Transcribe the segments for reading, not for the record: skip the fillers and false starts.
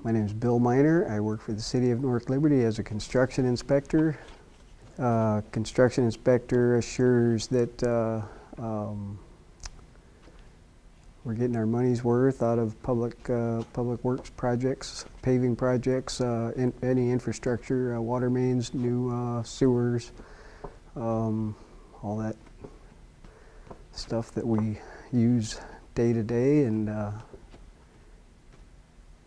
My name is Bill Miner. I work for the City of North Liberty as a construction inspector. Construction inspector assures that we're getting our money's worth out of public works projects, paving projects, any infrastructure, water mains, new sewers, all that stuff that we use day to day,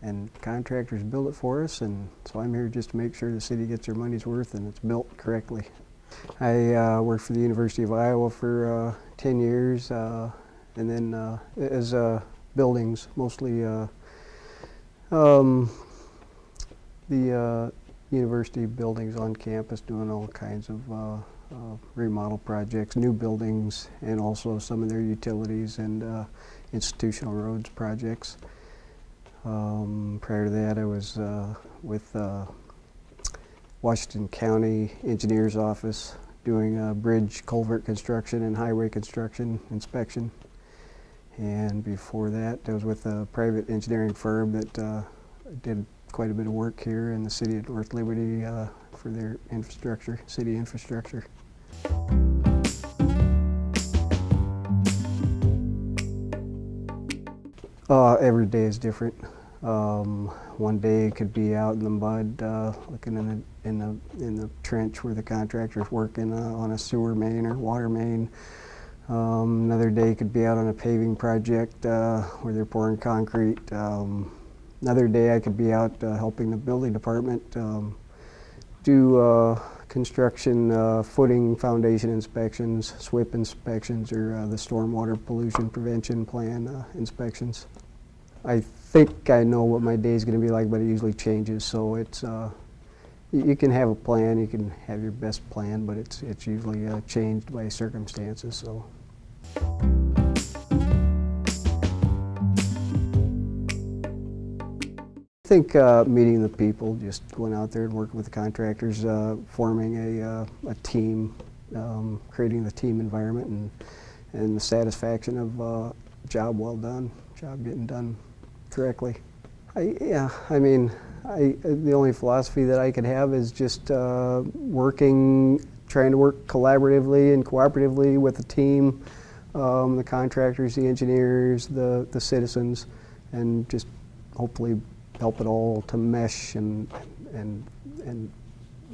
and contractors build it for us, and so I'm here just to make sure the city gets their money's worth and it's built correctly. I worked for the University of Iowa for 10 years, and then as buildings, mostly the university buildings on campus, doing all kinds of remodel projects, new buildings, and also some of their utilities and institutional roads projects. Prior to that, I was with Washington County Engineer's Office doing bridge culvert construction and highway construction inspection. And before that, I was with a private engineering firm that did quite a bit of work here in the city of North Liberty for their infrastructure, city infrastructure. Every day is different. One day could be out in the mud, looking in the trench where the contractor's working on a sewer main or water main. Another day could be out on a paving project where they're pouring concrete. Another day I could be out helping the building department do construction, footing, foundation inspections, SWIP inspections, or the stormwater pollution prevention plan inspections. I think I know what my day is going to be like, but it usually changes. So it's you can have a plan, you can have your best plan, but it's usually changed by circumstances. So. I think meeting the people, just going out there and working with the contractors, forming a team, creating the team environment, and the satisfaction of job well done, job getting done correctly. The only philosophy that I could have is just trying to work collaboratively and cooperatively with the team, the contractors, the engineers, the citizens, and just hopefully help it all to mesh and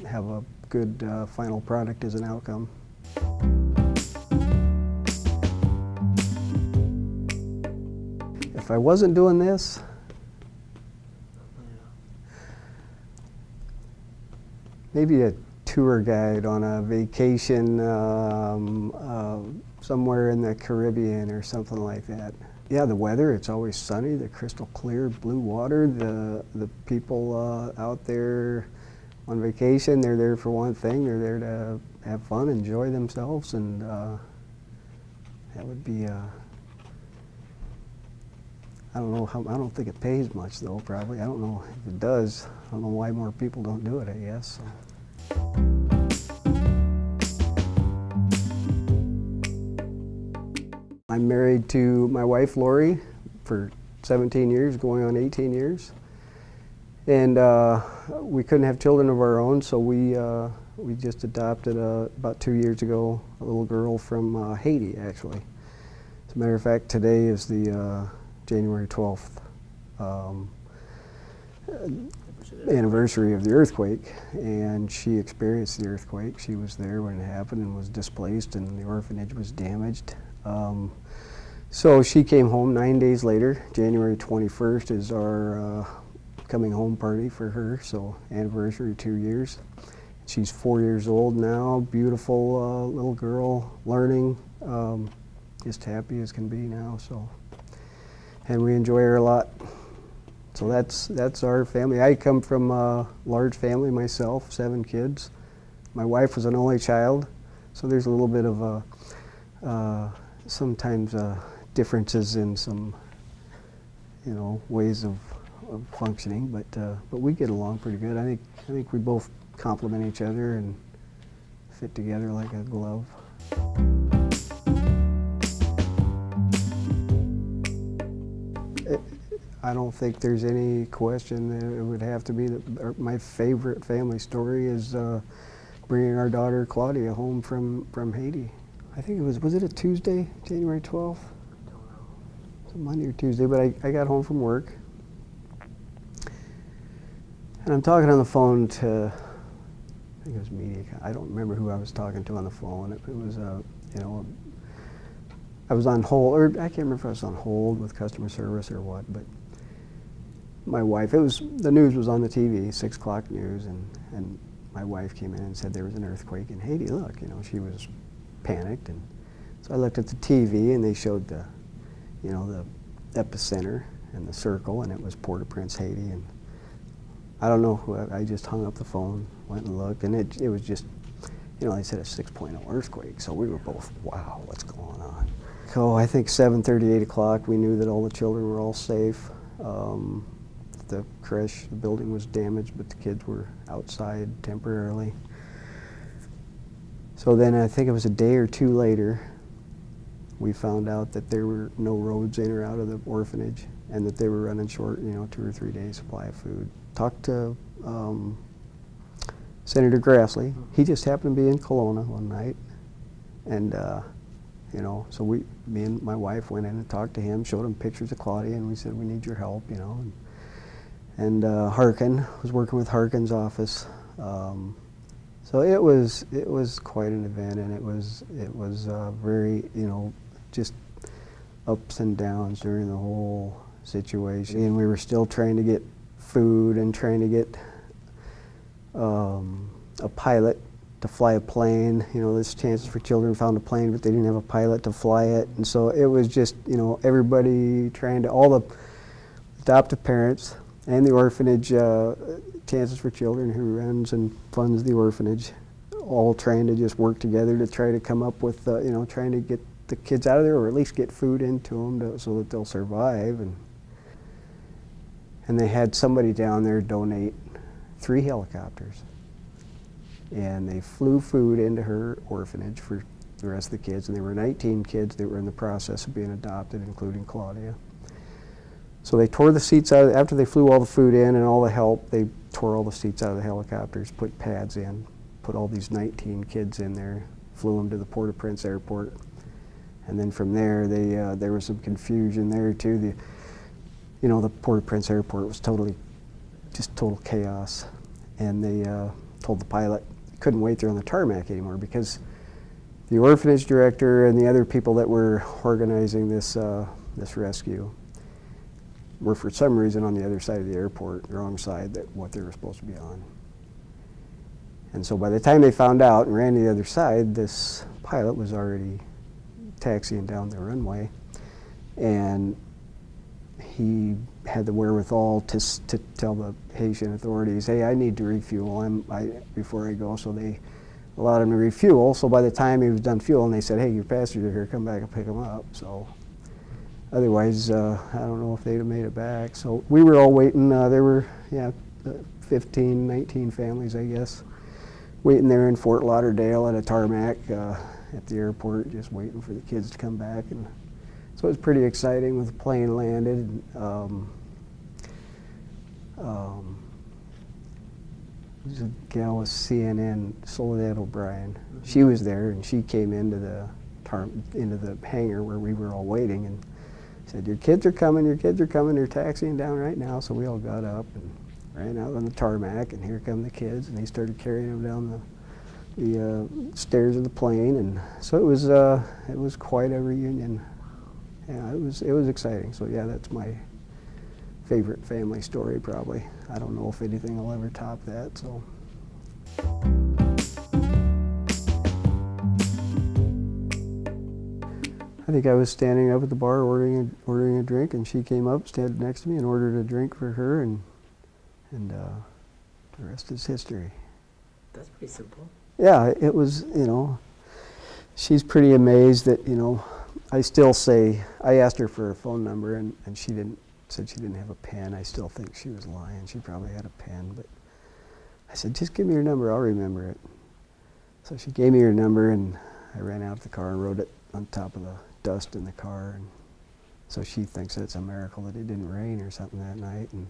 have a good final product as an outcome. If I wasn't doing this, maybe a tour guide on a vacation somewhere in the Caribbean or something like that. Yeah, the weather, it's always sunny, the crystal clear blue water, the people out there on vacation, they're there for one thing, they're there to have fun, enjoy themselves, and that would be, I don't think it pays much though, probably. I don't know if it does. I don't know why more people don't do it, I guess. So. I'm married to my wife, Lori, for 17 years, going on 18 years. And we couldn't have children of our own, so we just adopted, about 2 years ago, a little girl from Haiti, actually. As a matter of fact, today is the January 12th anniversary of the earthquake, and she experienced the earthquake. She was there when it happened and was displaced, and the orphanage was damaged. So she came home 9 days later. January 21st is our coming home party for her, so anniversary 2 years. She's 4 years old now, beautiful little girl, learning, just happy as can be now. So, and we enjoy her a lot. So that's our family. I come from a large family myself, 7 kids. My wife was an only child, so there's a little bit of sometimes differences in some, ways of functioning, but we get along pretty good. I think we both complement each other and fit together like a glove. I don't think there's any question that it would have to be my favorite family story is bringing our daughter Claudia home from Haiti. I think was it a Tuesday, January 12th? I don't know. It was a Monday or Tuesday, but I got home from work. And I'm talking on the phone to, I think it was media. I don't remember who I was talking to on the phone. It was, I was on hold, or I can't remember if I was on hold with customer service or what, but my wife, the news was on the TV, 6 o'clock news, and my wife came in and said there was an earthquake in Haiti. Look, she was panicked, and so I looked at the TV and they showed the epicenter and the circle, and it was Port-au-Prince, Haiti, and I don't know who, I just hung up the phone, went and looked, and it was just, they said a 6.0 earthquake, so we were both, wow, what's going on? So I think 7:30, 8 o'clock, we knew that all the children were all safe. The creche, the building was damaged, but the kids were outside temporarily. So then I think it was a day or two later, we found out that there were no roads in or out of the orphanage and that they were running short, 2 or 3 days supply of food. Talked to Senator Grassley. He just happened to be in Kelowna one night, and so me and my wife went in and talked to him, showed him pictures of Claudia, and we said, we need your help, And Harkin was working with Harkin's office, so it was quite an event, and it was very just ups and downs during the whole situation, and we were still trying to get food and trying to get a pilot to fly a plane. There's chances for children found a plane, but they didn't have a pilot to fly it, and so it was just everybody trying to, all the adoptive parents and the orphanage, Chances for Children, who runs and funds the orphanage, all trying to just work together to try to come up with, trying to get the kids out of there, or at least get food into them so that they'll survive. And they had somebody down there donate 3 helicopters, and they flew food into her orphanage for the rest of the kids, and there were 19 kids that were in the process of being adopted, including Claudia. So they tore the seats out, after they flew all the food in and all the help, they tore all the seats out of the helicopters, put pads in, put all these 19 kids in there, flew them to the Port-au-Prince airport. And then from there, there was some confusion there too. The Port-au-Prince airport was just total chaos. And they told the pilot he couldn't wait there on the tarmac anymore, because the orphanage director and the other people that were organizing this rescue were for some reason on the other side of the airport, the wrong side that what they were supposed to be on. And so by the time they found out and ran to the other side, this pilot was already taxiing down the runway, and he had the wherewithal to tell the Haitian authorities, hey, I need to refuel before I go. So they allowed him to refuel. So by the time he was done fueling, they said, hey, your passengers are here, come back and pick them up. So otherwise, I don't know if they'd have made it back. So we were all waiting. There were 15, 19 families, I guess, waiting there in Fort Lauderdale at a tarmac at the airport, just waiting for the kids to come back. And so it was pretty exciting when the plane landed. There's a gal with CNN, Soledad O'Brien. She was there, and she came into the hangar where we were all waiting, and said, your kids are coming, they're taxiing down right now. So we all got up and ran out on the tarmac, and here come the kids, and they started carrying them down the stairs of the plane, and so it was quite a reunion. Yeah, it was exciting. So yeah, that's my favorite family story probably. I don't know if anything will ever top that. So. I think I was standing up at the bar ordering a drink, and she came up, stood next to me, and ordered a drink for her, and the rest is history. That's pretty simple. Yeah, it was, she's pretty amazed that, I still say, I asked her for a phone number, and she said she didn't have a pen. I still think she was lying. She probably had a pen, but I said, just give me your number, I'll remember it. So she gave me her number, and I ran out to the car and wrote it on top of the dust in the car, and So she thinks it's a miracle that it didn't rain or something that night. And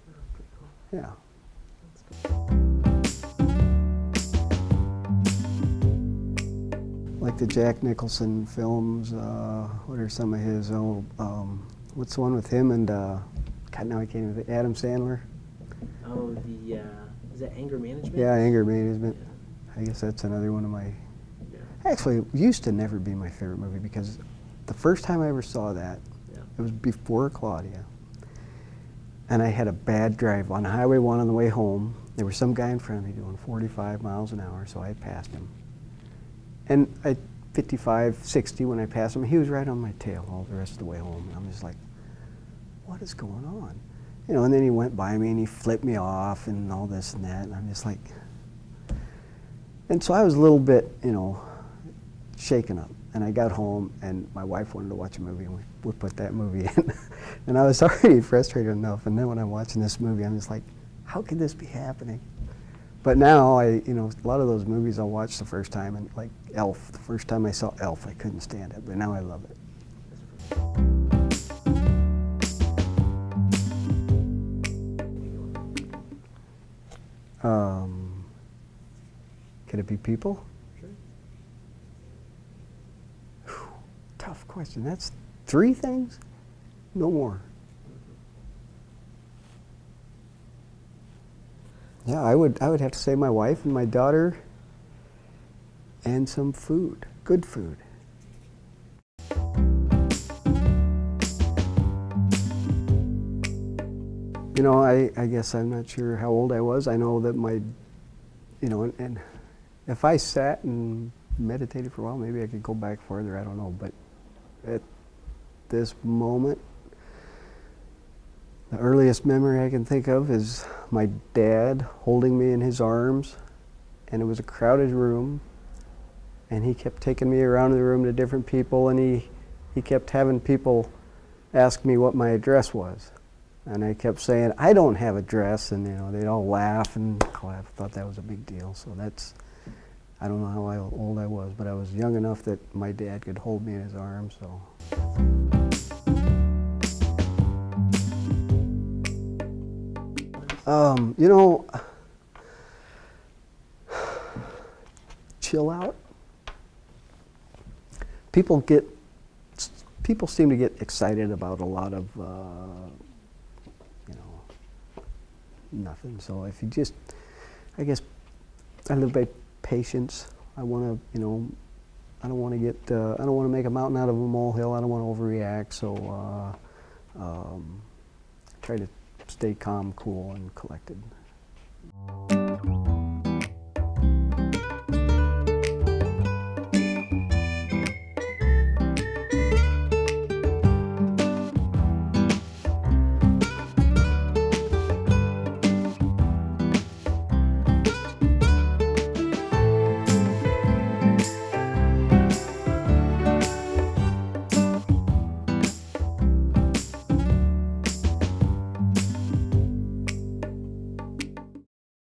Oh, pretty cool. yeah. That's cool. Like the Jack Nicholson films, what are some of his, what's the one with him and, God, now I can't even, Adam Sandler? Oh, the, is that Anger Management? Yeah, Anger Management. Yeah. I guess that's another one of my, Yeah. actually, it used to never be my favorite movie because the first time I ever saw that, Yeah. it was before Claudia. And I had a bad drive on Highway 1 on the way home. There was some guy in front of me doing 45 miles an hour, so I passed him. And at 55, 60, when I passed him, he was right on my tail all the rest of the way home. And I'm just like, what is going on? You know, and then he went by me and he flipped me off and all this and that. And I'm just like, and so I was a little bit, you know, shaken up. And I got home and my wife wanted to watch a movie and we put that movie in. And I was already frustrated enough. And then when I'm watching this movie, I'm just like, how could this be happening? But now, you know, a lot of those movies I'll watch the first time, and like Elf, the first time I saw Elf, I couldn't stand it, but now I love it. Could it be people? Sure. Whew, tough question. That's 3 things? No more. Yeah, I would have to say my wife and my daughter and some food, good food. You know, I guess I'm not sure how old I was. I know that my, you know, and if I sat and meditated for a while, maybe I could go back further, I don't know. But at this moment, the earliest memory I can think of is my dad holding me in his arms, and it was a crowded room, and he kept taking me around the room to different people, and he kept having people ask me what my address was. And I kept saying, I don't have a dress, and you know, they'd all laugh and clap. Thought that was a big deal. So that's, I don't know how old I was, but I was young enough that my dad could hold me in his arms. So. You know, chill out. People seem to get excited about a lot of, you know, nothing. So if you just, I guess, I live by patience. I want to, you know, I don't want to get, I don't want to make a mountain out of a molehill. I don't want to overreact. So try to stay calm, cool, and collected.